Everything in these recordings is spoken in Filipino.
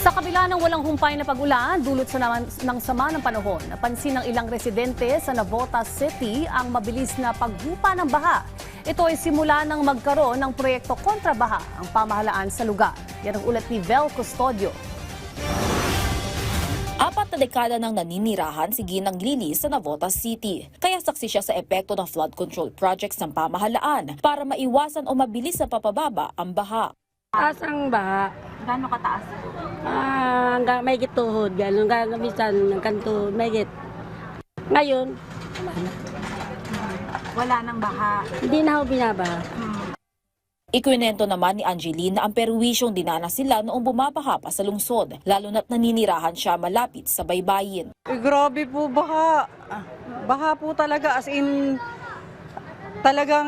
Sa kabila ng walang humpay na pag-ulan, dulot sa ng sama ng panahon, napansin ng ilang residente sa Navotas City ang mabilis na paghupa ng baha. Ito ay simula ng magkaroon ng proyekto kontra baha ang pamahalaan sa lugar. Yan ang ulat ni Vel Custodio. 4 na dekada nang naninirahan si Ginang Lili sa Navotas City. Kaya saksi siya sa epekto ng flood control projects ng pamahalaan para maiwasan o mabilis na papababa ang baha. Taas ang baha. Gaano kataas? Hanggang may tuhod, gano'n. Gagamitan ng kanto, may Ngayon, Wala nang baha. hindi na ako binabaha. Ikwinento naman ni Angeline na ang perwisyong dinanas sila noong bumabaha pa sa lungsod, lalo na't naninirahan siya malapit sa baybayin. Grabe po, baha. Baha po talaga, as in, talagang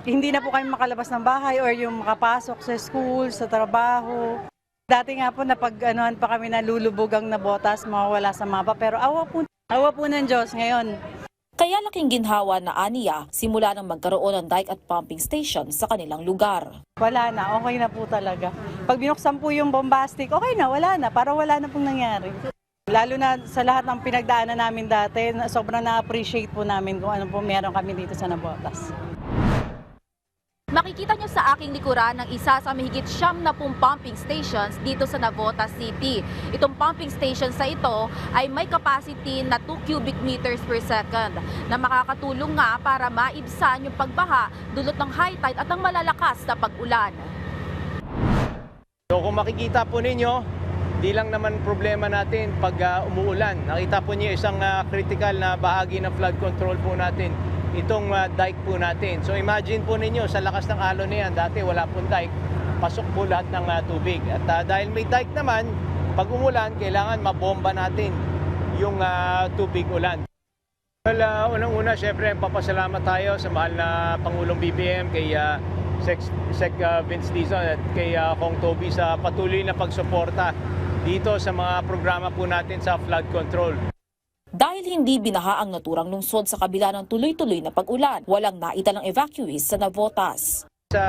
hindi na po kami makalabas ng bahay or yung makapasok sa school, sa trabaho. Dati nga po napag-anuhan pa kami na lulubugang Navotas, mawawala sa mapa, pero awa po ng Diyos ngayon. Kaya laking ginhawa na aniya simula nang magkaroon ng dike at pumping station sa kanilang lugar. Wala na, okay na po talaga. Pag binuksan po yung bombastic, okay na, wala na, para wala na pong nangyari. Lalo na sa lahat ng pinagdaanan namin dati, sobrang na-appreciate po namin kung ano po meron kami dito sa Navotas. Makikita nyo sa aking likuran ng isa sa mahigit 70 pumping stations dito sa Navotas City. Itong pumping station sa ito ay may capacity na 2 cubic meters per second na makakatulong nga para maibsan yung pagbaha dulot ng high tide at ang malalakas na pag-ulan. So kung makikita po ninyo, di lang naman problema natin pag umuulan. Nakita po niyo isang critical na bahagi ng flood control po natin. Itong dike po natin. So imagine po ninyo, sa lakas ng alon na yan, dati wala pong dike, pasok po lahat ng tubig. At dahil may dike naman, pag umulan, kailangan mabomba natin yung tubig ulan. Well, unang-una, syempre, papasalamat tayo sa mahal na Pangulong BBM, kay Sec Vince Dizon at kay Kong Toby sa patuloy na pagsuporta dito sa mga programa po natin sa flood control. Dahil hindi binaha ang naturang lungsod sa kabila ng tuloy-tuloy na pag-ulan, walang naitalang evacuees sa Navotas. Sa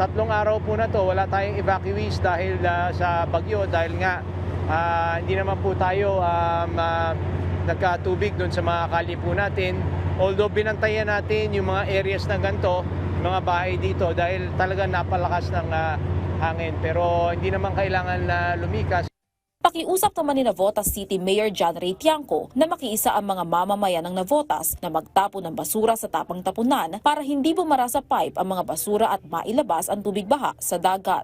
3 araw po na to, wala tayong evacuees dahil sa bagyo, dahil nga hindi naman po tayo nagkatubig doon sa mga kalye po natin. Although binantayan natin yung mga areas na ganito, mga bahay dito, dahil talaga napalakas ng hangin. Pero hindi naman kailangan na lumikas. Pakiusap naman ni Navotas City Mayor John Ray Tiangco na makiisa ang mga mamamayan ng Navotas na magtapon ng basura sa tapang tapunan para hindi bumara sa pipe ang mga basura at mailabas ang tubig baha sa dagat.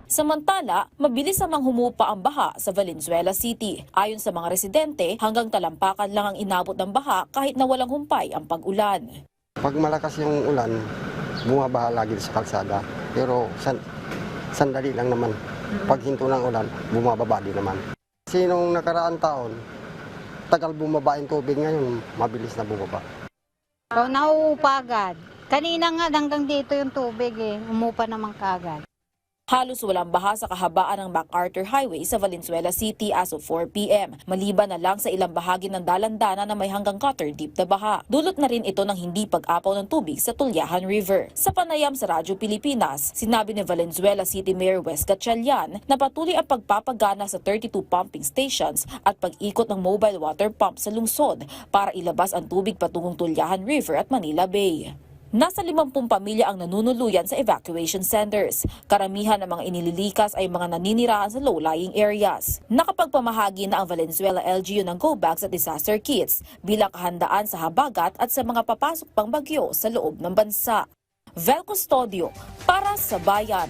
Samantala, mabilis namang humupa ang baha sa Valenzuela City. Ayon sa mga residente, hanggang talampakan lang ang inabot ng baha kahit na walang humpay ang pag-ulan. Pag malakas yung ulan, bumabaha lagi sa kalsada. Pero sandali lang naman. Pag hinto ng ulan, bumababa din naman. Kasi nung nakaraang taon, tagal bumaba yung tubig, ngayon mabilis na bumaba. Nauupa agad. Kanina nga hanggang dito yung tubig umupa naman kaagad. Halos walang baha sa kahabaan ng MacArthur Highway sa Valenzuela City as of 4 p.m. Maliban na lang sa ilang bahagi ng dalandana na may hanggang gutter deep na baha. Dulot na rin ito ng hindi pag-apaw ng tubig sa Tulyahan River. Sa panayam sa Radyo Pilipinas, sinabi ni Valenzuela City Mayor Wes Gatchalian na patuloy ang pagpapagana sa 32 pumping stations at pag-ikot ng mobile water pump sa lungsod para ilabas ang tubig patungong Tulyahan River at Manila Bay. Nasa 50 pamilya ang nanunuluyan sa evacuation centers. Karamihan ng mga inililikas ay mga naninirahan sa low-lying areas. Nakapagpamahagi na ang Valenzuela LGU ng go bags at disaster kits bilang kahandaan sa habagat at sa mga papasok pang bagyo sa loob ng bansa. Vel Custodio para sa Bayan.